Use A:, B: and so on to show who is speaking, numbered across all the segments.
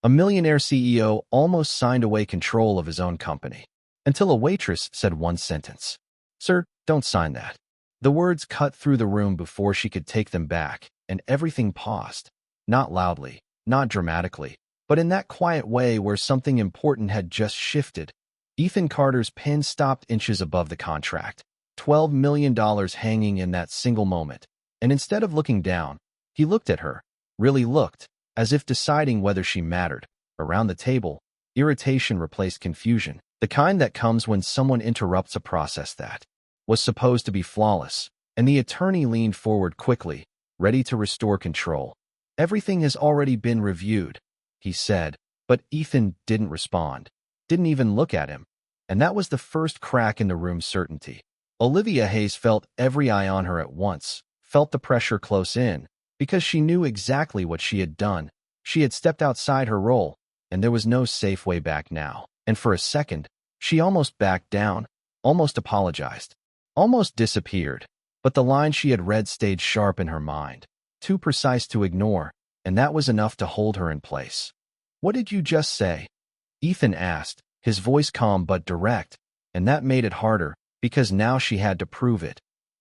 A: A millionaire CEO almost signed away control of his own company, until a waitress said one sentence. "Sir, don't sign that." The words cut through the room before she could take them back, and everything paused. Not loudly, not dramatically, but in that quiet way where something important had just shifted. Ethan Carter's pen stopped inches above the contract, $12 million hanging in that single moment. And instead of looking down, he looked at her, really looked, as if deciding whether she mattered. Around the table, irritation replaced confusion, the kind that comes when someone interrupts a process that was supposed to be flawless, and the attorney leaned forward quickly, ready to restore control. "Everything has already been reviewed," he said, but Ethan didn't respond, didn't even look at him. And that was the first crack in the room's certainty. Olivia Hayes felt every eye on her at once, felt the pressure close in, because she knew exactly what she had done. She had stepped outside her role, and there was no safe way back now. And for a second, she almost backed down, almost apologized, almost disappeared. But the line she had read stayed sharp in her mind, too precise to ignore, and that was enough to hold her in place. "What did you just say?" Ethan asked, his voice calm but direct, and that made it harder, because now she had to prove it.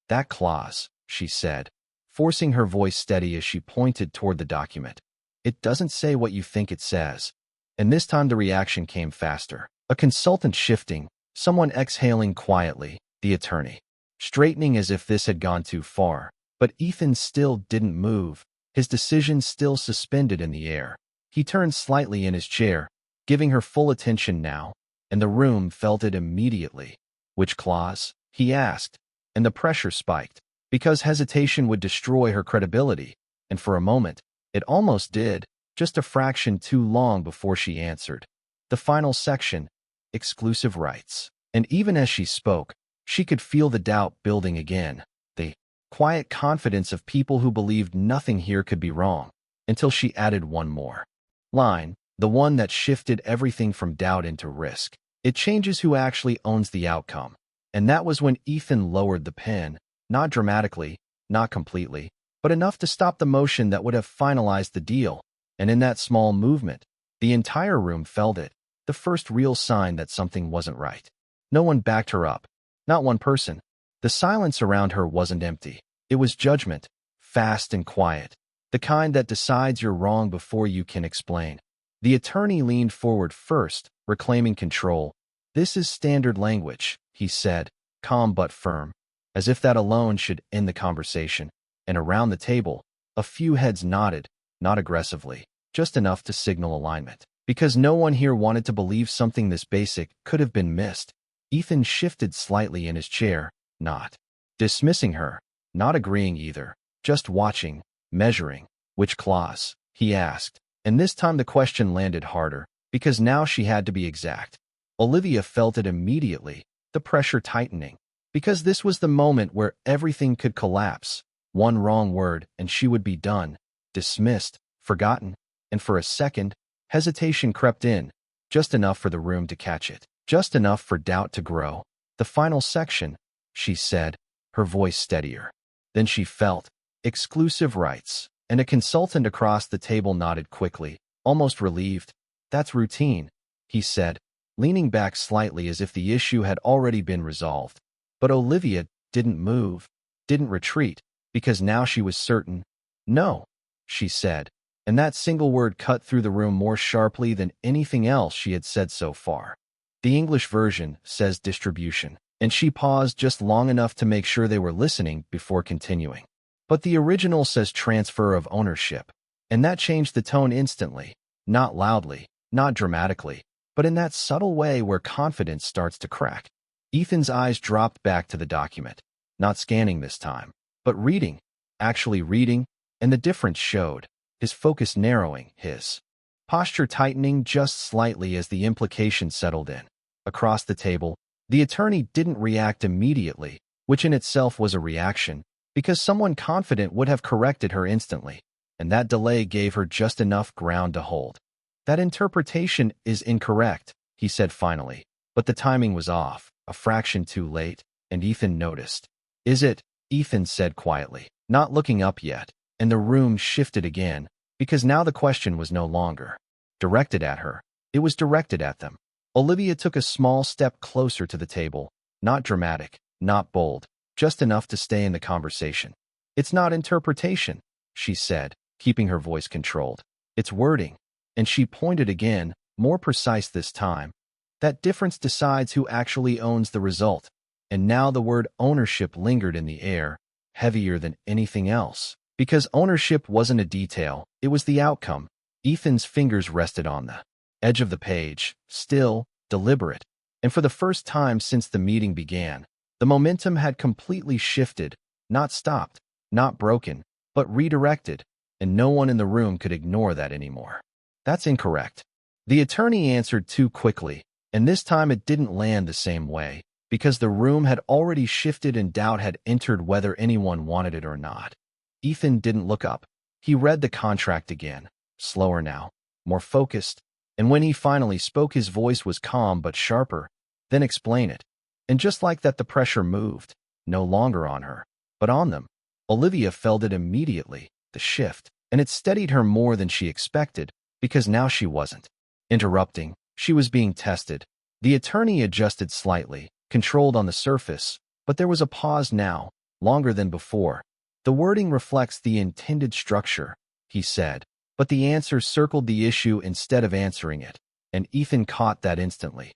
A: "That clause," she said, forcing her voice steady as she pointed toward the document. "It doesn't say what you think it says." And this time the reaction came faster. A consultant shifting, someone exhaling quietly, the attorney, straightening as if this had gone too far. But Ethan still didn't move, his decision still suspended in the air. He turned slightly in his chair, giving her full attention now, and the room felt it immediately. "Which clause?" he asked, and the pressure spiked, because hesitation would destroy her credibility, and for a moment, it almost did, just a fraction too long before she answered. "The final section, exclusive rights." And even as she spoke, she could feel the doubt building again, the quiet confidence of people who believed nothing here could be wrong, until she added one more line, the one that shifted everything from doubt into risk. "It changes who actually owns the outcome." And that was when Ethan lowered the pen, not dramatically, not completely, but enough to stop the motion that would have finalized the deal. And in that small movement, the entire room felt it, the first real sign that something wasn't right. No one backed her up, not one person. The silence around her wasn't empty. It was judgment, fast and quiet, the kind that decides you're wrong before you can explain. The attorney leaned forward first, reclaiming control. "This is standard language," he said, calm but firm, as if that alone should end the conversation. And around the table, a few heads nodded, not aggressively, just enough to signal alignment, because no one here wanted to believe something this basic could have been missed. Ethan shifted slightly in his chair, not dismissing her, not agreeing either, just watching, measuring. "Which clause?" he asked, and this time the question landed harder, because now she had to be exact. Olivia felt it immediately, the pressure tightening, because this was the moment where everything could collapse. One wrong word and she would be done, dismissed, forgotten. And for a second, hesitation crept in, just enough for the room to catch it, just enough for doubt to grow. "The final section," she said, her voice steadier. Then she felt exclusive rights, and a consultant across the table nodded quickly, almost relieved. "That's routine," he said, leaning back slightly as if the issue had already been resolved. But Olivia didn't move, didn't retreat, because now she was certain. "No," she said, and that single word cut through the room more sharply than anything else she had said so far. "The English version says distribution," and she paused just long enough to make sure they were listening before continuing. "But the original says transfer of ownership," and that changed the tone instantly, not loudly, not dramatically, but in that subtle way where confidence starts to crack. Ethan's eyes dropped back to the document, not scanning this time, but reading, actually reading, and the difference showed, his focus narrowing, his posture tightening just slightly as the implication settled in. Across the table, the attorney didn't react immediately, which in itself was a reaction, because someone confident would have corrected her instantly, and that delay gave her just enough ground to hold. "That interpretation is incorrect," he said finally, but the timing was off, a fraction too late, and Ethan noticed. "Is it?" Ethan said quietly, not looking up yet, and the room shifted again, because now the question was no longer, directed at her. It was directed at them. Olivia took a small step closer to the table, not dramatic, not bold, just enough to stay in the conversation. "It's not interpretation," she said, keeping her voice controlled. "It's wording." And she pointed again, more precise this time. "That difference decides who actually owns the result." And now the word ownership lingered in the air, heavier than anything else. Because ownership wasn't a detail, it was the outcome. Ethan's fingers rested on the edge of the page, still, deliberate. And for the first time since the meeting began, the momentum had completely shifted, not stopped, not broken, but redirected, and no one in the room could ignore that anymore. "That's incorrect." The attorney answered too quickly, and this time it didn't land the same way, because the room had already shifted and doubt had entered whether anyone wanted it or not. Ethan didn't look up. He read the contract again, slower now, more focused, and when he finally spoke his voice was calm but sharper. "Then explain it." And just like that the pressure moved, no longer on her, but on them. Olivia felt it immediately, the shift, and it steadied her more than she expected, because now she wasn't interrupting, she was being tested. The attorney adjusted slightly, controlled on the surface, but there was a pause now, longer than before. "The wording reflects the intended structure," he said, but the answer circled the issue instead of answering it, and Ethan caught that instantly.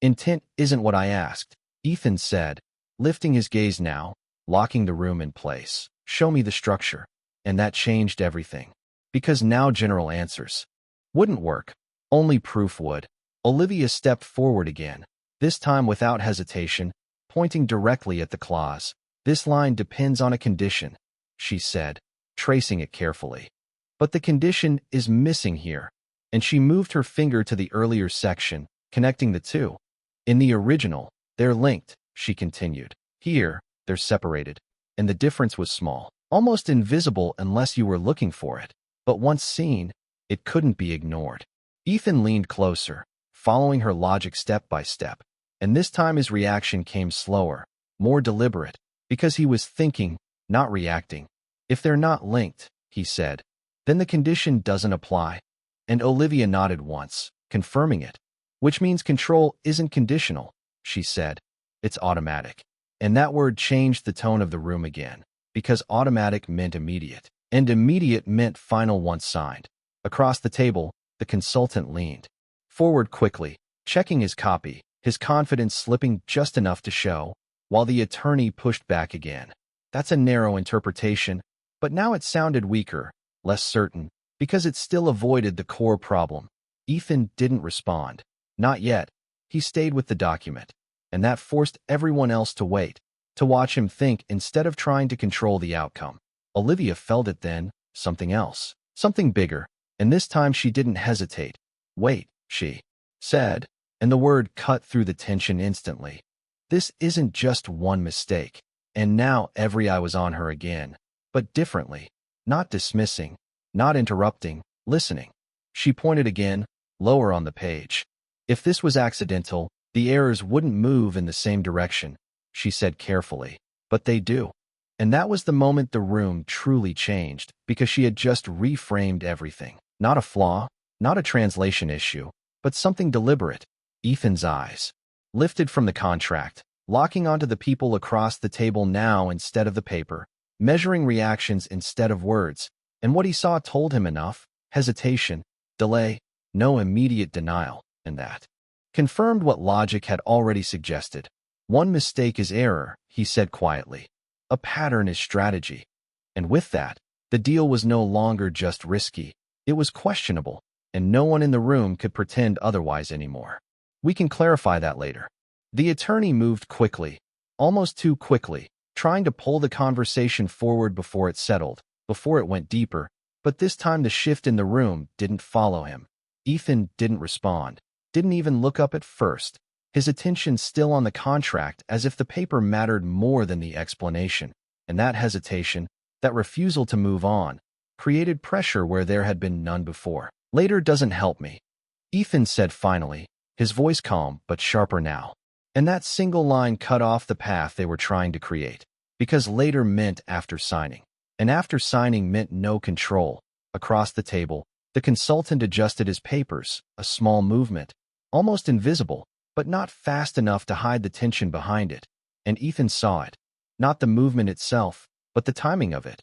A: "Intent isn't what I asked," Ethan said, lifting his gaze now, locking the room in place. "Show me the structure." And that changed everything. Because now general answers wouldn't work. Only proof would. Olivia stepped forward again, this time without hesitation, pointing directly at the clause. "This line depends on a condition," she said, tracing it carefully. "But the condition is missing here." And she moved her finger to the earlier section, connecting the two. "In the original, they're linked," she continued. "Here, they're separated." And the difference was small, almost invisible unless you were looking for it. But once seen, it couldn't be ignored. Ethan leaned closer, following her logic step by step. And this time his reaction came slower, more deliberate, because he was thinking, not reacting. "If they're not linked," he said, "then the condition doesn't apply." And Olivia nodded once, confirming it. "Which means control isn't conditional," she said. "It's automatic." And that word changed the tone of the room again, because automatic meant immediate, and immediate meant final once signed. Across the table, the consultant leaned forward quickly, checking his copy, his confidence slipping just enough to show, while the attorney pushed back again. "That's a narrow interpretation," but now it sounded weaker, less certain, because it still avoided the core problem. Ethan didn't respond. Not yet. He stayed with the document, and that forced everyone else to wait, to watch him think instead of trying to control the outcome. Olivia felt it then, something else, something bigger, and this time she didn't hesitate. "Wait," she said, and the word cut through the tension instantly. This isn't just one mistake. And now every eye was on her again, but differently, not dismissing, not interrupting, listening. She pointed again, lower on the page. "If this was accidental, the errors wouldn't move in the same direction," she said carefully, "but they do." And that was the moment the room truly changed, because she had just reframed everything. Not a flaw, not a translation issue, but something deliberate. Ethan's eyes lifted from the contract, locking onto the people across the table now instead of the paper, measuring reactions instead of words, and what he saw told him enough: hesitation, delay, no immediate denial, and that confirmed what logic had already suggested. "One mistake is error," he said quietly. "A pattern is strategy." And with that, the deal was no longer just risky, it was questionable, and no one in the room could pretend otherwise anymore. "We can clarify that later." The attorney moved quickly, almost too quickly, trying to pull the conversation forward before it settled, before it went deeper, but this time the shift in the room didn't follow him. Ethan didn't respond, didn't even look up at first, his attention still on the contract as if the paper mattered more than the explanation, and that hesitation, that refusal to move on, created pressure where there had been none before. "Later doesn't help me," Ethan said finally, his voice calm but sharper now. And that single line cut off the path they were trying to create, because later meant after signing. And after signing meant no control. Across the table, The consultant adjusted his papers, a small movement, almost invisible, but not fast enough to hide the tension behind it, and Ethan saw it. Not the movement itself, but the timing of it.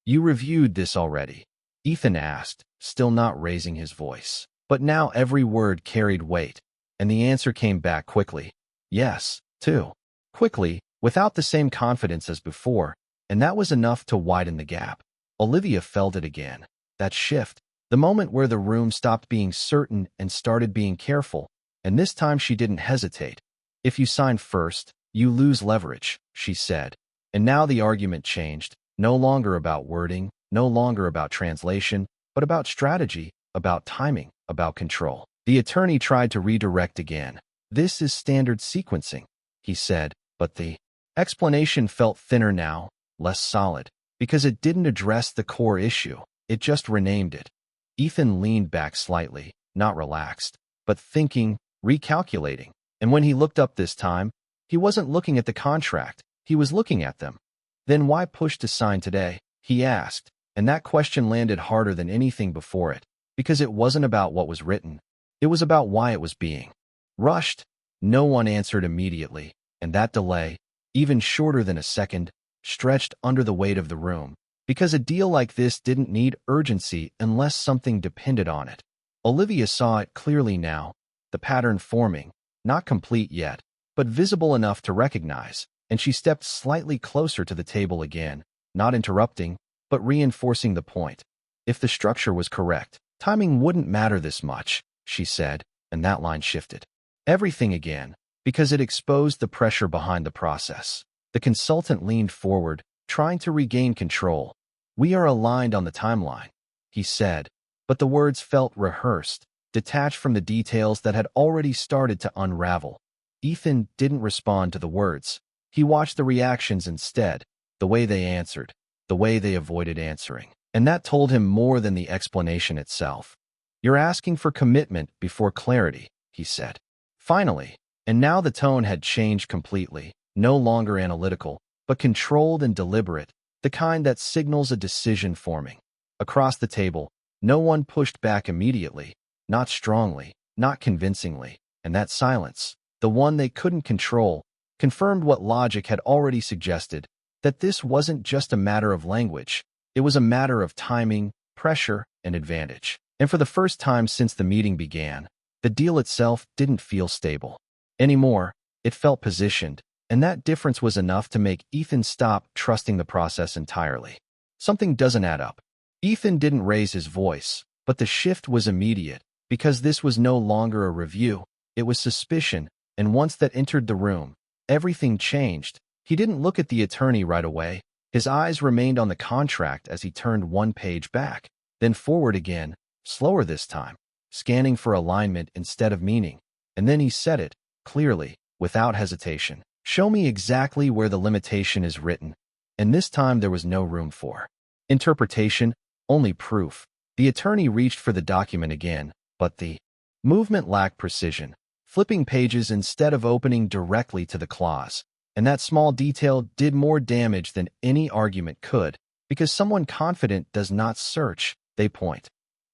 A: "You reviewed this already?" Ethan asked, still not raising his voice. But now every word carried weight, and the answer came back quickly. "Yes, too." Quickly, without the same confidence as before, and that was enough to widen the gap. Olivia felt it again. That shift, the moment where the room stopped being certain and started being careful, and this time she didn't hesitate. "If you sign first, you lose leverage," she said. And now the argument changed, no longer about wording, no longer about translation, but about strategy, about timing, about control. The attorney tried to redirect again. "This is standard sequencing," he said, but the explanation felt thinner now, less solid, because it didn't address the core issue. It just renamed it. Ethan leaned back slightly, not relaxed, but thinking, recalculating. And when he looked up this time, he wasn't looking at the contract, he was looking at them. "Then why push to sign today?" he asked, and that question landed harder than anything before it, because it wasn't about what was written. It was about why it was being rushed. No one answered immediately, and that delay, even shorter than a second, stretched under the weight of the room, because a deal like this didn't need urgency unless something depended on it. Olivia saw it clearly now, the pattern forming, not complete yet, but visible enough to recognize, and she stepped slightly closer to the table again, not interrupting, but reinforcing the point. If the structure was correct, timing wouldn't matter this much, she said, and that line shifted everything again, because it exposed the pressure behind the process. The consultant leaned forward, trying to regain control. "We are aligned on the timeline," he said, but the words felt rehearsed, detached from the details that had already started to unravel. Ethan didn't respond to the words. He watched the reactions instead, the way they answered, the way they avoided answering. And that told him more than the explanation itself. "You're asking for commitment before clarity," he said. Finally, and now the tone had changed completely, no longer analytical, but controlled and deliberate, the kind that signals a decision forming. Across the table, no one pushed back immediately, not strongly, not convincingly, and that silence, the one they couldn't control, confirmed what logic had already suggested, that this wasn't just a matter of language, it was a matter of timing, pressure, and advantage. And for the first time since the meeting began, the deal itself didn't feel stable anymore. It felt positioned, and that difference was enough to make Ethan stop trusting the process entirely. Something doesn't add up. Ethan didn't raise his voice, but the shift was immediate, because this was no longer a review, it was suspicion, and once that entered the room, everything changed. He didn't look at the attorney right away. His eyes remained on the contract as he turned one page back, then forward again, slower this time, scanning for alignment instead of meaning. And then he said it, clearly, without hesitation. "Show me exactly where the limitation is written." And this time there was no room for interpretation, only proof. The attorney reached for the document again, but the movement lacked precision, flipping pages instead of opening directly to the clause. And that small detail did more damage than any argument could, because someone confident does not search, they point.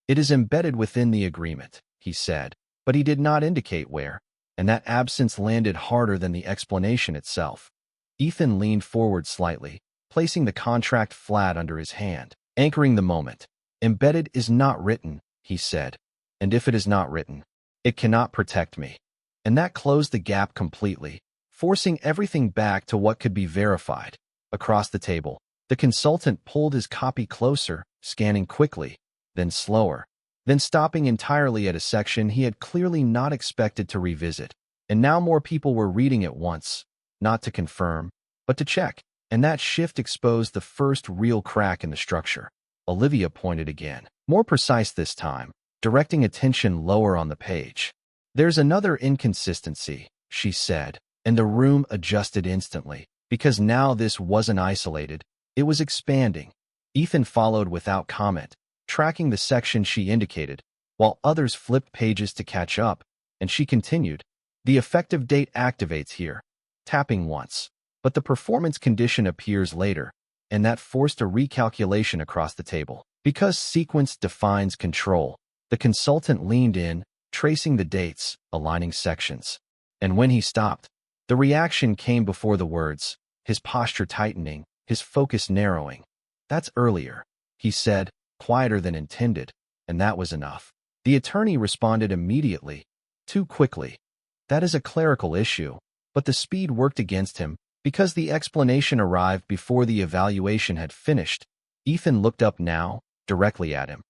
A: "It is embedded within the agreement," he said, but he did not indicate where, and that absence landed harder than the explanation itself. Ethan leaned forward slightly, placing the contract flat under his hand, anchoring the moment. "Embedded is not written," he said, "and if it is not written, it cannot protect me." And that closed the gap completely, forcing everything back to what could be verified. Across the table, the consultant pulled his copy closer, scanning quickly, then slower, then stopping entirely at a section he had clearly not expected to revisit. And now more people were reading at once, not to confirm, but to check, and that shift exposed the first real crack in the structure. Olivia pointed again, more precise this time, directing attention lower on the page. "There's another inconsistency," she said, and the room adjusted instantly, because now this wasn't isolated, it was expanding. Ethan followed without comment, tracking the section she indicated, while others flipped pages to catch up, and she continued, "The effective date activates here," tapping once, but the performance condition appears later, and that forced a recalculation across the table. Because sequence defines control, The consultant leaned in, tracing the dates, aligning sections. And when he stopped, the reaction came before the words, his posture tightening, his focus narrowing. "That's earlier," he said, quieter than intended, and that was enough. The attorney responded immediately, too quickly. "That is a clerical issue," but the speed worked against him because the explanation arrived before the evaluation had finished. Ethan looked up now, directly at him.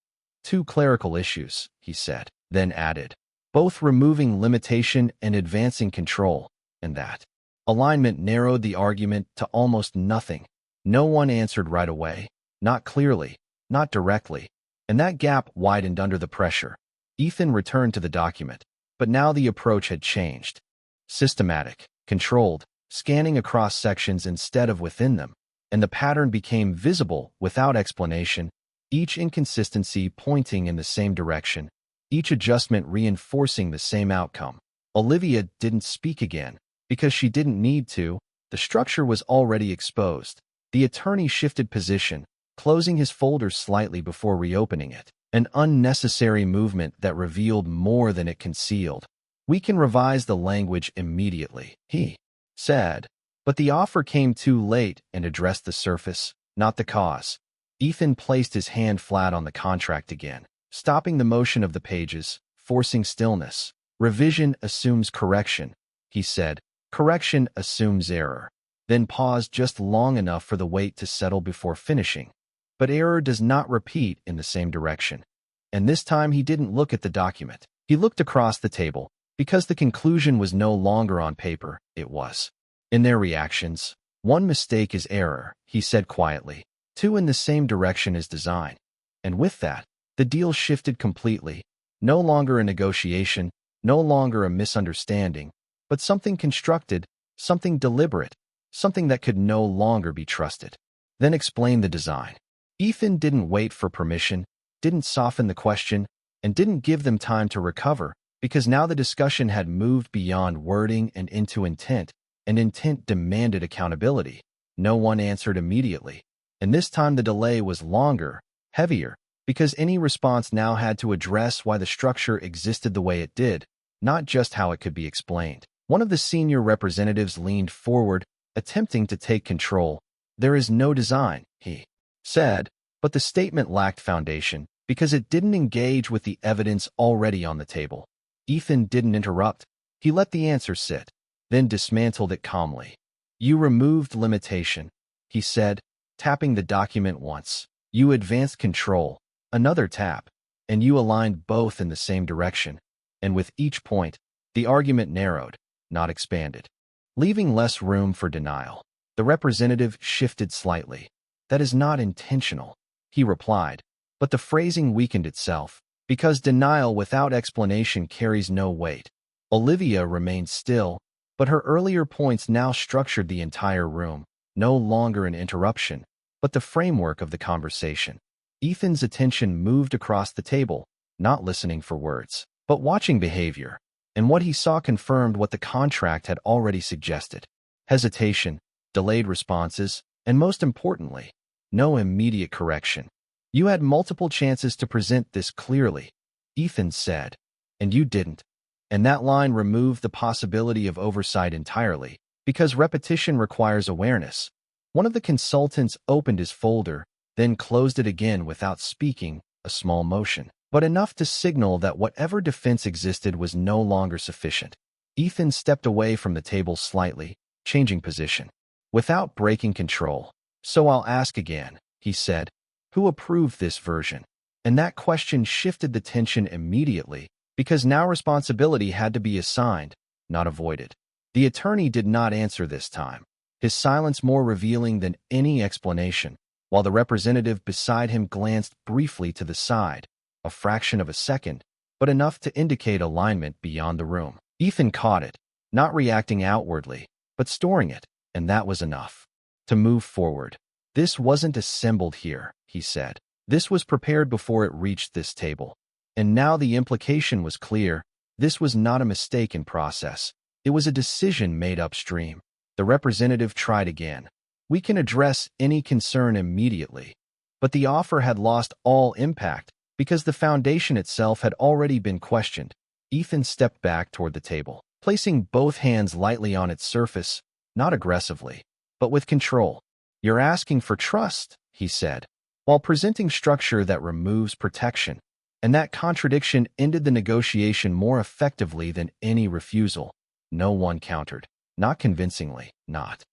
A: "Two clerical issues," he said, then added, "both removing limitation and advancing control, and that." Alignment narrowed the argument to almost nothing. No one answered right away, not clearly, not directly, and that gap widened under the pressure. Ethan returned to the document, but now the approach had changed. Systematic, controlled, scanning across sections instead of within them, and the pattern became visible without explanation, each inconsistency pointing in the same direction, each adjustment reinforcing the same outcome. Olivia didn't speak again, because she didn't need to. The structure was already exposed. The attorney shifted position, closing his folder slightly before reopening it, an unnecessary movement that revealed more than it concealed. "We can revise the language immediately," he said, but the offer came too late and addressed the surface, not the cause. Ethan placed his hand flat on the contract again, stopping the motion of the pages, forcing stillness. "Revision assumes correction," he said. "Correction assumes error." Then paused just long enough for the weight to settle before finishing. "But error does not repeat in the same direction." And this time he didn't look at the document. He looked across the table, because the conclusion was no longer on paper, it was in their reactions. "One mistake is error," he said quietly. "Two in the same direction is design." And with that, the deal shifted completely. No longer a negotiation, no longer a misunderstanding, but something constructed, something deliberate, something that could no longer be trusted. Then explain the design. Ethan didn't wait for permission, didn't soften the question, and didn't give them time to recover, because now the discussion had moved beyond wording and into intent, and intent demanded accountability. No one answered immediately, and this time the delay was longer, heavier, because any response now had to address why the structure existed the way it did, not just how it could be explained. One of the senior representatives leaned forward, attempting to take control. "There is no design," he said, but the statement lacked foundation because it didn't engage with the evidence already on the table. Ethan didn't interrupt. He let the answer sit, then dismantled it calmly. "You removed limitation," he said, tapping the document once. "You advanced control," another tap, and you aligned both in the same direction. And with each point, the argument narrowed, not expanded, leaving less room for denial. The representative shifted slightly. "That is not intentional," he replied, but the phrasing weakened itself, because denial without explanation carries no weight. Olivia remained still, but her earlier points now structured the entire room, no longer an interruption, but the framework of the conversation. Ethan's attention moved across the table, not listening for words, but watching behavior, and what he saw confirmed what the contract had already suggested. Hesitation, delayed responses, and most importantly, no immediate correction. "You had multiple chances to present this clearly," Ethan said, "and you didn't." And that line removed the possibility of oversight entirely, because repetition requires awareness. One of the consultants opened his folder, then closed it again without speaking, a small motion, but enough to signal that whatever defense existed was no longer sufficient. Ethan stepped away from the table slightly, changing position, without breaking control. "So I'll ask again," he said. "Who approved this version?" And that question shifted the tension immediately, because now responsibility had to be assigned, not avoided. The attorney did not answer this time, his silence more revealing than any explanation, while the representative beside him glanced briefly to the side, a fraction of a second, but enough to indicate alignment beyond the room. Ethan caught it, not reacting outwardly, but storing it, and that was enough to move forward. "This wasn't assembled here," he said. "This was prepared before it reached this table." And now the implication was clear. This was not a mistake in process. It was a decision made upstream. The representative tried again. "We can address any concern immediately." But the offer had lost all impact, because the foundation itself had already been questioned. Ethan stepped back toward the table, placing both hands lightly on its surface, not aggressively, but with control. "You're asking for trust," he said, while presenting structure that removes protection. And that contradiction ended the negotiation more effectively than any refusal. No one countered. Not convincingly, not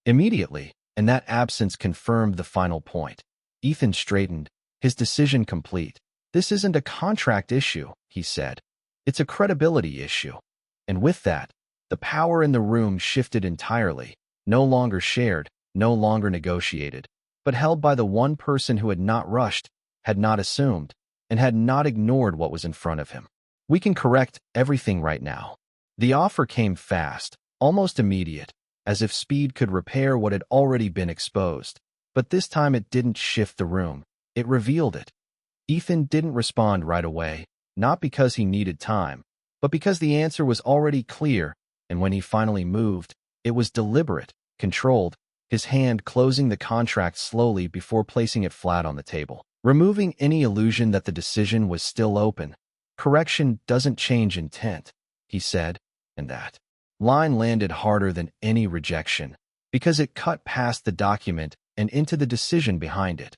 A: immediately, and that absence confirmed the final point. Ethan straightened, his decision complete. "This isn't a contract issue," he said. "It's a credibility issue." And with that, the power in the room shifted entirely, no longer shared, no longer negotiated, but held by the one person who had not rushed, had not assumed, and had not ignored what was in front of him. "We can correct everything right now." The offer came fast, almost immediate, as if speed could repair what had already been exposed. But this time it didn't shift the room, it revealed it. Ethan didn't respond right away, not because he needed time, but because the answer was already clear, and when he finally moved, it was deliberate, controlled, his hand closing the contract slowly before placing it flat on the table, removing any illusion that the decision was still open. "Correction doesn't change intent," he said, and that line landed harder than any rejection, because it cut past the document and into the decision behind it.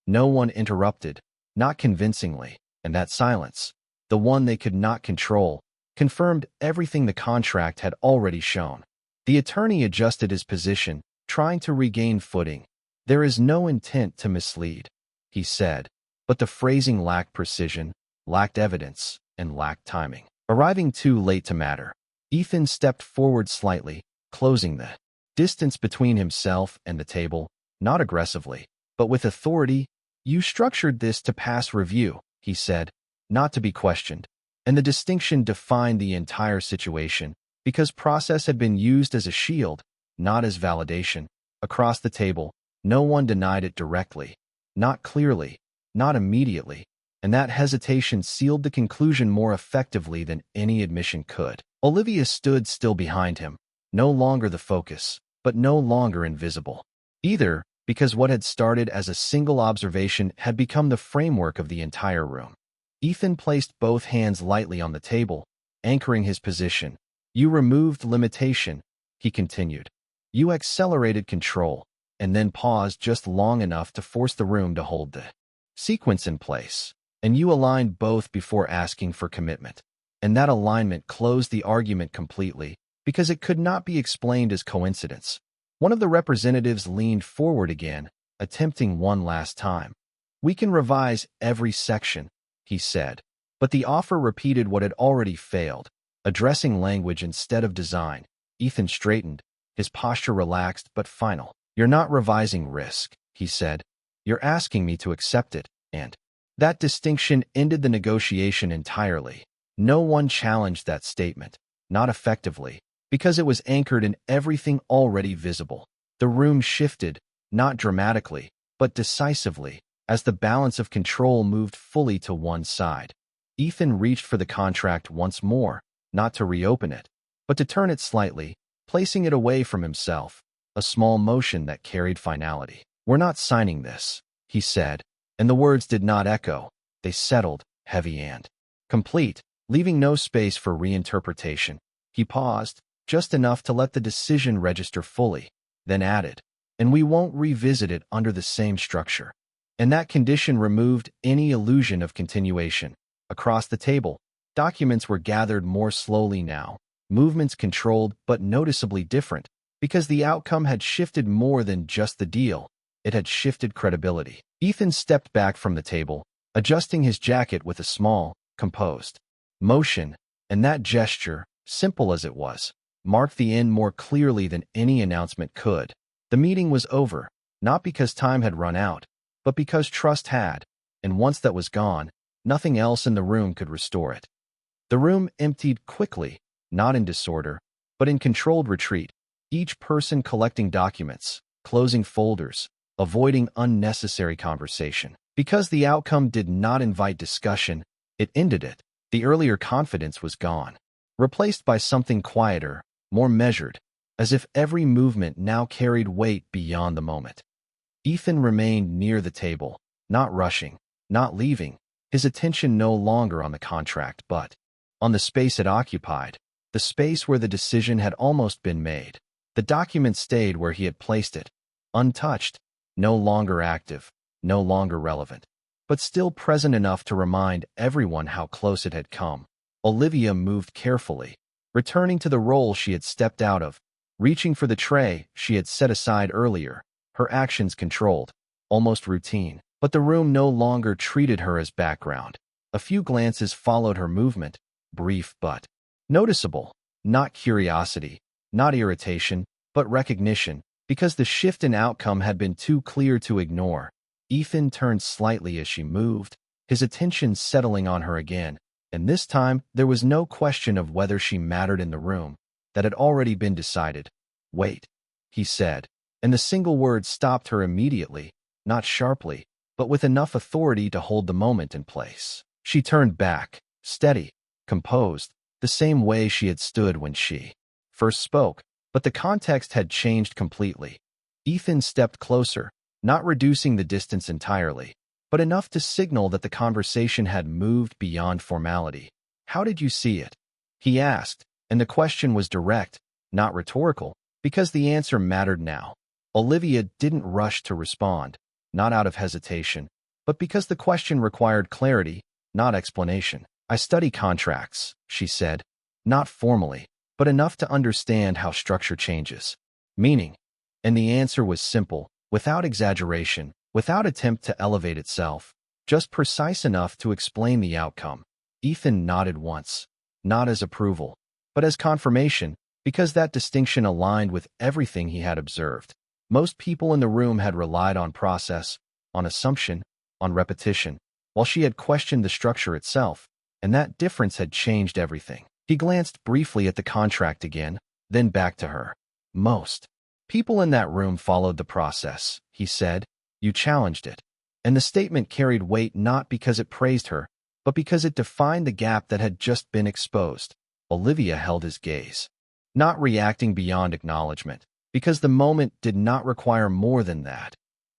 A: No one interrupted, not convincingly, and that silence, the one they could not control, confirmed everything the contract had already shown. The attorney adjusted his position, trying to regain footing. "There is no intent to mislead," he said, but the phrasing lacked precision, lacked evidence, and lacked timing. Arriving too late to matter. Ethan stepped forward slightly, closing the distance between himself and the table, not aggressively, but with authority. "You structured this to pass review," he said, "not to be questioned." And the distinction defined the entire situation, because process had been used as a shield, not as validation. Across the table, no one denied it directly, not clearly, not immediately, and that hesitation sealed the conclusion more effectively than any admission could. Olivia stood still behind him, no longer the focus, but no longer invisible either, because what had started as a single observation had become the framework of the entire room. Ethan placed both hands lightly on the table, anchoring his position. "You removed limitation," he continued. "You accelerated control," and then paused just long enough to force the room to hold the sequence in place. "And you aligned both before asking for commitment." And that alignment closed the argument completely, because it could not be explained as coincidence. One of the representatives leaned forward again, attempting one last time. "We can revise every section," he said, but the offer repeated what had already failed, addressing language instead of design. Ethan straightened, his posture relaxed but final. "You're not revising risk," he said. "You're asking me to accept it," and that distinction ended the negotiation entirely. No one challenged that statement, not effectively, because it was anchored in everything already visible. The room shifted, not dramatically, but decisively, as the balance of control moved fully to one side. Ethan reached for the contract once more, not to reopen it, but to turn it slightly, placing it away from himself, a small motion that carried finality. "We're not signing this," he said, and the words did not echo. They settled, heavy and complete, leaving no space for reinterpretation. He paused, just enough to let the decision register fully, then added, "And we won't revisit it under the same structure." And that condition removed any illusion of continuation. Across the table, documents were gathered more slowly now, movements controlled but noticeably different, because the outcome had shifted more than just the deal. It had shifted credibility. Ethan stepped back from the table, adjusting his jacket with a small, composed motion, and that gesture, simple as it was, marked the end more clearly than any announcement could. The meeting was over, not because time had run out, but because trust had, and once that was gone, nothing else in the room could restore it. The room emptied quickly, not in disorder, but in controlled retreat, each person collecting documents, closing folders, avoiding unnecessary conversation. Because the outcome did not invite discussion, it ended it. The earlier confidence was gone, replaced by something quieter, more measured, as if every movement now carried weight beyond the moment. Ethan remained near the table, not rushing, not leaving, his attention no longer on the contract but on the space it occupied, the space where the decision had almost been made. The document stayed where he had placed it, untouched, no longer active, no longer relevant, but still present enough to remind everyone how close it had come. Olivia moved carefully, returning to the role she had stepped out of, reaching for the tray she had set aside earlier, her actions controlled, almost routine. But the room no longer treated her as background. A few glances followed her movement, brief but noticeable. Not curiosity, not irritation, but recognition, because the shift in outcome had been too clear to ignore. Ethan turned slightly as she moved, his attention settling on her again, and this time there was no question of whether she mattered in the room. That had already been decided. "Wait," he said, and the single word stopped her immediately, not sharply, but with enough authority to hold the moment in place. She turned back, steady, composed, the same way she had stood when she first spoke, but the context had changed completely. Ethan stepped closer, not reducing the distance entirely, but enough to signal that the conversation had moved beyond formality. "How did you see it?" he asked, and the question was direct, not rhetorical, because the answer mattered now. Olivia didn't rush to respond, not out of hesitation, but because the question required clarity, not explanation. "I study contracts," she said, not formally, but enough to understand how structure changes. "Meaning?" And the answer was simple, without exaggeration, without attempt to elevate itself, just precise enough to explain the outcome. Ethan nodded once, not as approval, but as confirmation, because that distinction aligned with everything he had observed. Most people in the room had relied on process, on assumption, on repetition, while she had questioned the structure itself, and that difference had changed everything. He glanced briefly at the contract again, then back to her. "Most people in that room followed the process," he said. "You challenged it." And the statement carried weight not because it praised her, but because it defined the gap that had just been exposed. Olivia held his gaze, not reacting beyond acknowledgement, because the moment did not require more than that.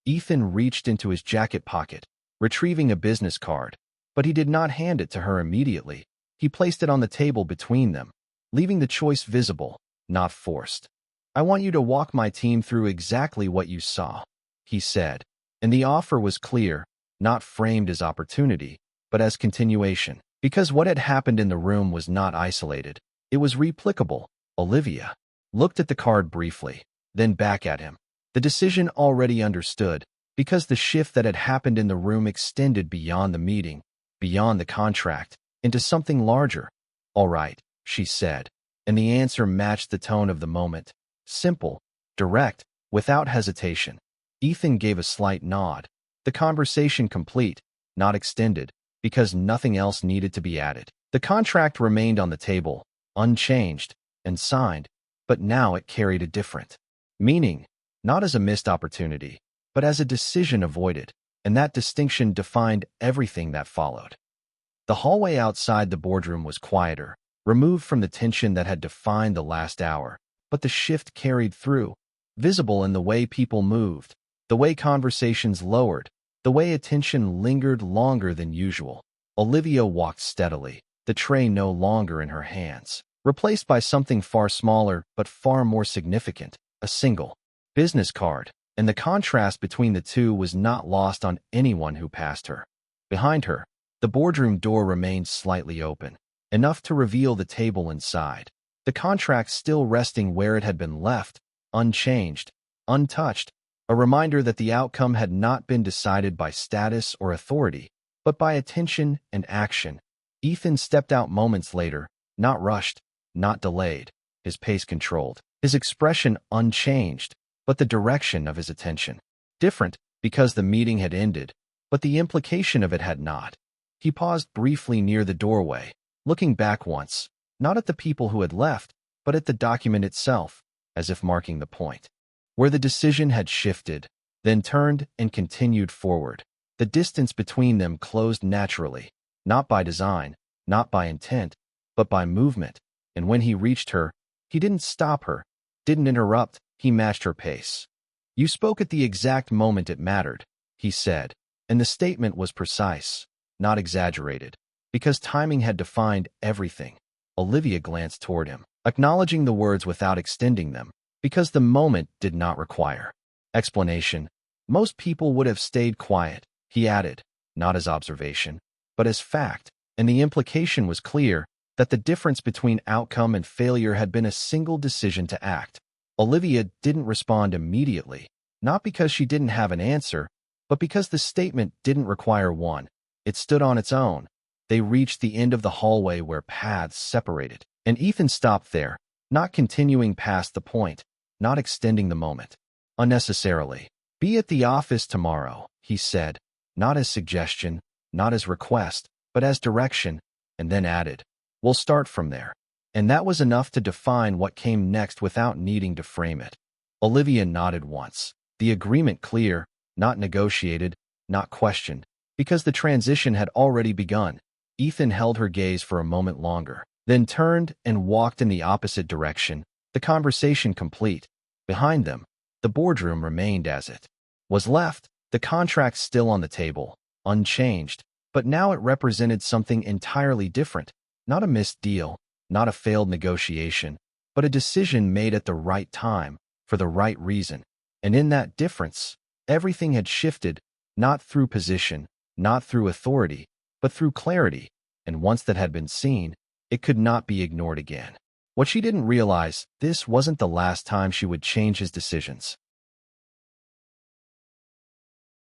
A: Ethan reached into his jacket pocket, retrieving a business card, but he did not hand it to her immediately. He placed it on the table between them, leaving the choice visible, not forced. "I want you to walk my team through exactly what you saw," he said, and the offer was clear, not framed as opportunity, but as continuation, because what had happened in the room was not isolated. It was replicable. Olivia looked at the card briefly, then back at him. The decision already understood, because the shift that had happened in the room extended beyond the meeting, beyond the contract, into something larger. "All right," she said, and the answer matched the tone of the moment. Simple, direct, without hesitation. Ethan gave a slight nod, the conversation complete, not extended, because nothing else needed to be added. The contract remained on the table, unchanged, and signed, but now it carried a different meaning, not as a missed opportunity, but as a decision avoided, and that distinction defined everything that followed. The hallway outside the boardroom was quieter, removed from the tension that had defined the last hour, but the shift carried through, visible in the way people moved, the way conversations lowered, the way attention lingered longer than usual. Olivia walked steadily, the tray no longer in her hands, replaced by something far smaller but far more significant, a single business card, and the contrast between the two was not lost on anyone who passed her. Behind her, the boardroom door remained slightly open, enough to reveal the table inside, the contract still resting where it had been left, unchanged, untouched, a reminder that the outcome had not been decided by status or authority, but by attention and action. Ethan stepped out moments later, not rushed, not delayed, his pace controlled, his expression unchanged, but the direction of his attention different, because the meeting had ended, but the implication of it had not. He paused briefly near the doorway, looking back once, not at the people who had left, but at the document itself, as if marking the point where the decision had shifted, then turned and continued forward. The distance between them closed naturally, not by design, not by intent, but by movement, and when he reached her, he didn't stop her, didn't interrupt, he matched her pace. "You spoke at the exact moment it mattered," he said, and the statement was precise, not exaggerated, because timing had defined everything. Olivia glanced toward him, acknowledging the words without extending them, because the moment did not require explanation. Most people would have stayed quiet, he added, not as observation, but as fact, and the implication was clear that the difference between outcome and failure had been a single decision to act. Olivia didn't respond immediately, not because she didn't have an answer, but because the statement didn't require one. It stood on its own. They reached the end of the hallway where paths separated, and Ethan stopped there, not continuing past the point, not extending the moment unnecessarily. Be at the office tomorrow, he said, not as suggestion, not as request, but as direction, and then added, we'll start from there. And that was enough to define what came next without needing to frame it. Olivia nodded once, the agreement clear, not negotiated, not questioned, because the transition had already begun. Ethan held her gaze for a moment longer, then turned and walked in the opposite direction, the conversation complete. Behind them, the boardroom remained as it was left, the contract still on the table, unchanged, but now it represented something entirely different, not a missed deal, not a failed negotiation, but a decision made at the right time, for the right reason. And in that difference, everything had shifted, not through position, not through authority, but through clarity, and once that had been seen, it could not be ignored again. What she didn't realize, this wasn't the last time she would change his decisions.